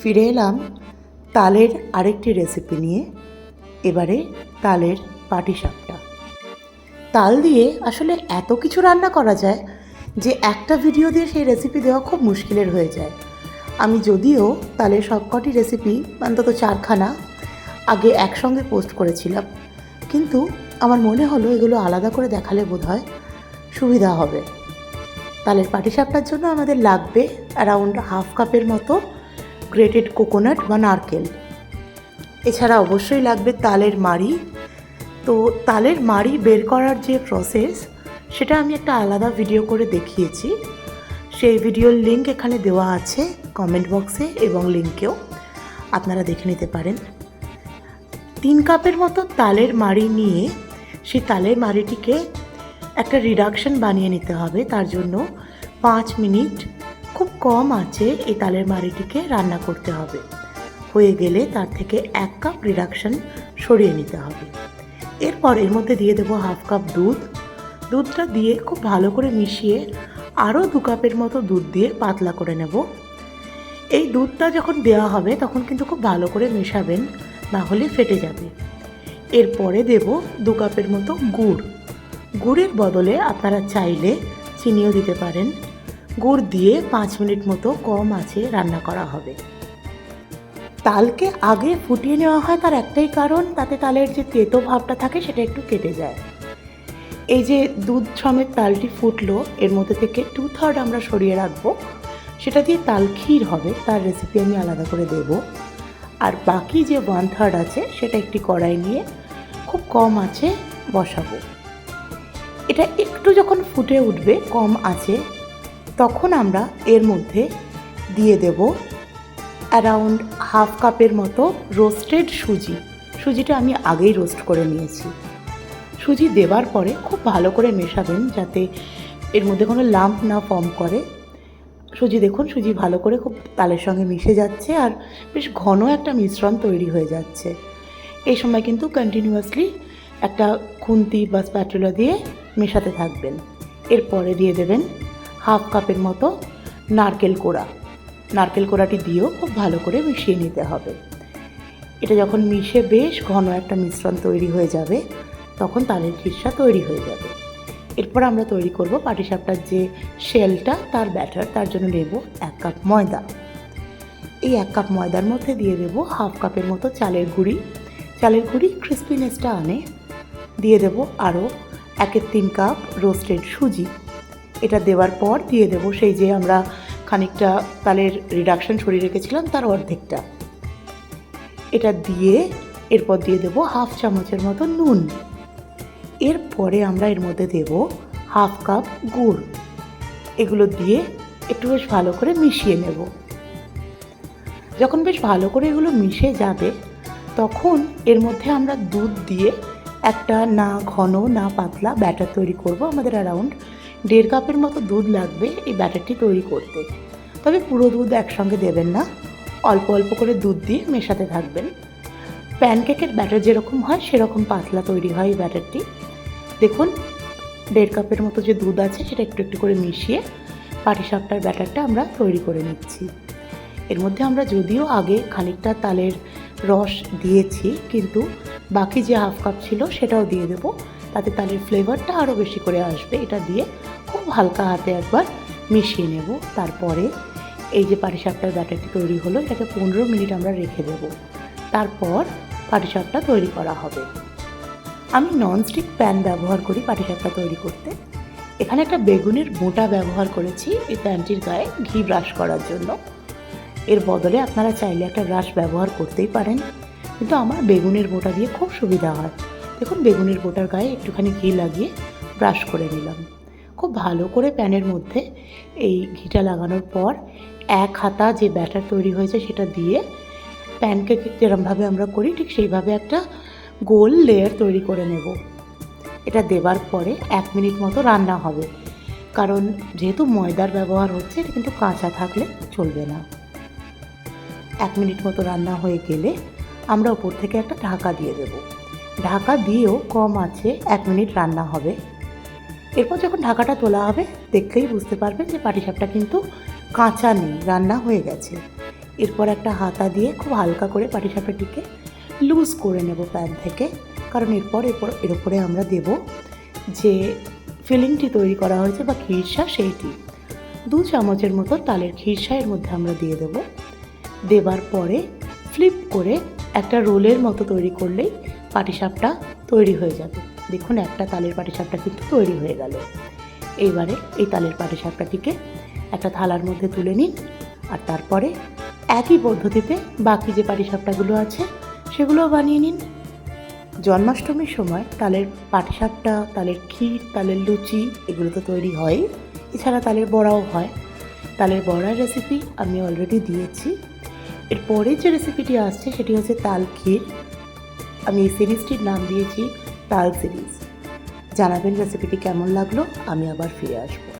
ফিরে এলাম তালের আরেকটি রেসিপি নিয়ে। এবারে তালের পাটিসাপটা। তাল দিয়ে আসলে এত কিছু রান্না করা যায় যে একটা ভিডিও দিয়ে সেই রেসিপি দেওয়া খুব মুশকিলের হয়ে যায়। আমি যদিও তালের সবকটি রেসিপি অন্তত 4খানা আগে একসঙ্গে পোস্ট করেছিলাম, কিন্তু আমার মনে হলো এগুলো আলাদা করে দেখালে বোধহয় সুবিধা হবে। তালের পাটিসাপটার জন্য আমাদের লাগবে অ্যারাউন্ড হাফ কাপের মতো গ্রেটেড কোকোনাট বা নারকেল। এছাড়া অবশ্যই লাগবে তালের মাড়ি। তো তালের মাড়ি বের করার যে প্রসেস, সেটা আমি একটা আলাদা ভিডিও করে দেখিয়েছি। সেই ভিডিওর লিঙ্ক এখানে দেওয়া আছে কমেন্ট বক্সে, এবং লিঙ্কেও আপনারা দেখে নিতে পারেন। 3 কাপের মতো তালের মাড়ি নিয়ে সেই তালের মাড়িটিকে একটা রিডাকশন বানিয়ে নিতে হবে। তার জন্য 5 মিনিট খুব কম আঁচে এই তালের মাড়িটিকে রান্না করতে হবে। হয়ে গেলে তার থেকে 1 কাপ রিডাকশন সরিয়ে নিতে হবে। এরপর এর মধ্যে দিয়ে দেবো হাফ কাপ দুধ। দুধটা দিয়ে খুব ভালো করে মিশিয়ে আরও 2 কাপের মতো দুধ দিয়ে পাতলা করে নেব। এই দুধটা যখন দেওয়া হবে তখন কিন্তু খুব ভালো করে মেশাবেন, না হলে ফেটে যাবে। এরপরে দেব 2 কাপের মতো গুড়। গুড়ের বদলে আপনারা চাইলে চিনিও দিতে পারেন। গুড় দিয়ে 5 মিনিট মতো কম আঁচে রান্না করা হবে। তালকে আগে ফুটিয়ে নেওয়া হয়, তার একটাই কারণ, তাতে তালের যে তেতো ভাবটা থাকে সেটা একটু কেটে যায়। এই যে দুধ সমেত তালটি ফুটলো, এর মধ্যে থেকে 2/3 আমরা সরিয়ে রাখবো, সেটা দিয়ে তাল ক্ষীর হবে। তার রেসিপি আমি আলাদা করে দেব। আর বাকি যে 1/3 আছে সেটা একটি কড়াই নিয়ে খুব কম আঁচে বসাবো। এটা একটু যখন ফুটে উঠবে কম আঁচে, তখন আমরা এর মধ্যে দিয়ে দেব অ্যারাউন্ড হাফ কাপের মতো রোস্টেড সুজি। সুজিটা আমি আগেই রোস্ট করে নিয়েছি। সুজি দেওয়ার পরে খুব ভালো করে মেশাবেন যাতে এর মধ্যে কোনো লাম্প না ফর্ম করে। সুজি দেখুন, সুজি ভালো করে খুব তালের সঙ্গে মিশে যাচ্ছে আর বেশ ঘন একটা মিশ্রণ তৈরি হয়ে যাচ্ছে। এই সময় কিন্তু কন্টিনিউয়াসলি একটা খুন্তি বা স্প্যাটুলা দিয়ে মেশাতে থাকবেন। এরপরে দিয়ে দেবেন হাফ কাপের মতো নারকেল কোড়া। নারকেল কোড়াটি দিয়েও খুব ভালো করে মিশিয়ে নিতে হবে। এটা যখন মিশে বেশ ঘন একটা মিশ্রণ তৈরি হয়ে যাবে, তখন তালের খিরসা তৈরি হয়ে যাবে। এরপর আমরা তৈরি করব পাটিসাপটার যে শেলটা, তার ব্যাটার। তার জন্য নেব 1 কাপ ময়দা। এই 1 কাপ ময়দার মধ্যে দিয়ে দেব হাফ কাপের মতো চালের গুঁড়ি। চালের গুঁড়ি ক্রিস্পিনেসটা আনে। দিয়ে দেব আরও 1/3 কাপ রোস্টেড সুজি। এটা দেওয়ার পর দিয়ে দেব সেই যে আমরা খানিকটা তালের রিডাকশন সরিয়ে রেখেছিলাম তার অর্ধেকটা। এটা দিয়ে এরপর দিয়ে দেব হাফ চামচের মতো নুন। এরপরে আমরা এর মধ্যে দেব হাফ কাপ গুড়। এগুলো দিয়ে একটু বেশ ভালো করে মিশিয়ে নেব। যখন বেশ ভালো করে এগুলো মিশে যাবে, তখন এর মধ্যে আমরা দুধ দিয়ে একটা না ঘন না পাতলা ব্যাটার তৈরি করব। আমাদের অ্যারাউন্ড 1.5 কাপের মতো দুধ লাগবে এই ব্যাটারটি তৈরি করতে। তবে পুরো দুধ একসঙ্গে দেবেন না, অল্প অল্প করে দুধ দিয়ে মেশাতে থাকবেন। প্যানকেকের ব্যাটার যেরকম হয় সেরকম পাতলা তৈরি হয় এই ব্যাটারটি। দেখুন, 1.5 কাপের মতো যে দুধ আছে সেটা একটু একটু করে মিশিয়ে পাটিসাপটার ব্যাটারটা আমরা তৈরি করে নিচ্ছি। এর মধ্যে আমরা যদিও আগে খানিকটা তালের রস দিয়েছি, কিন্তু বাকি যে হাফ কাপ ছিল সেটাও দিয়ে দেব, তাতে তালের ফ্লেভারটা আরও বেশি করে আসবে। এটা দিয়ে খুব হালকা হাতে একবার মিশিয়ে নেব। তারপরে এই যে পাটিসাপটার ব্যাটারটি তৈরি হলো, এটাকে 15 মিনিট আমরা রেখে দেব। তারপর পাটিসাপটা তৈরি করা হবে। আমি ননস্টিক প্যান ব্যবহার করি পাটিসাপটা তৈরি করতে। এখানে একটা বেগুনের বোঁটা ব্যবহার করেছি এই প্যানটির গায়ে ঘি ব্রাশ করার জন্য। এর বদলে আপনারা চাইলে একটা ব্রাশ ব্যবহার করতেই পারেন, কিন্তু আমার বেগুনের বোঁটা দিয়ে খুব সুবিধা হয়। দেখুন, বেগুনের বোঁটার গায়ে একটুখানি ঘি লাগিয়ে ব্রাশ করে নিলাম। খুব ভালো করে প্যানের মধ্যে এই ঘিটা লাগানোর পর 1 হাতা যে ব্যাটার তৈরি হয়েছে সেটা দিয়ে প্যানকেক যেরকমভাবে আমরা করি ঠিক সেইভাবে একটা গোল লেয়ার তৈরি করে নেব। এটা দেবার পরে 1 মিনিট মতো রান্না হবে, কারণ যেহেতু ময়দার ব্যবহার হচ্ছে এটা কিন্তু কাঁচা থাকলে চলবে না। 1 মিনিট মতো রান্না হয়ে গেলে আমরা উপর থেকে একটা ঢাকা দিয়ে দেব। ঢাকা দিয়েও কম আঁচে 1 মিনিট রান্না হবে। এরপর যখন ঢাকাটা তোলা হবে, দেখলেই বুঝতে পারবেন যে পাটিসাপটা কিন্তু কাঁচা নেই, রান্না হয়ে গেছে। এরপর একটা হাতা দিয়ে খুব হালকা করে পাটিসাপটাটিকে লুজ করে নেব প্যান থেকে, কারণ এর উপরে আমরা দেব যে ফিলিংটি তৈরি করা হয়েছে বা ক্ষীরসা সেইটি। 2 চামচের মতো তালের ক্ষীরসা এর মধ্যে আমরা দিয়ে দেব। দেবার পরে ফ্লিপ করে একটা রোলের মতো তৈরি করলেই পাটিসাপটা তৈরি হয়ে যাবে। দেখুন একটা তালের পাটিসাপটা কিন্তু তৈরি হয়ে গেল। এইবারে এই তালের পাটিসাপটাটিকে একটা থালার মধ্যে তুলে নিন, আর তারপরে একই পদ্ধতিতে বাকি যে পাটিসাপটাগুলো আছে সেগুলোও বানিয়ে নিন। জন্মাষ্টমীর সময় তালের পাটিসাপটা, তালের ক্ষীর, তালের লুচি এগুলো তো তৈরি হয়, এছাড়া তালের বড়াও হয়। তালের বড়ার রেসিপি আমি অলরেডি দিয়েছি। এরপরে যে রেসিপিটি আসছে সেটি হচ্ছে তাল ক্ষীর। আমি এই সিরিজটির নাম দিয়েছি তাল সিরিজ। জানাবেন রেসিপিটি কেমন লাগলো, আমি আবার ফিরে আসবো।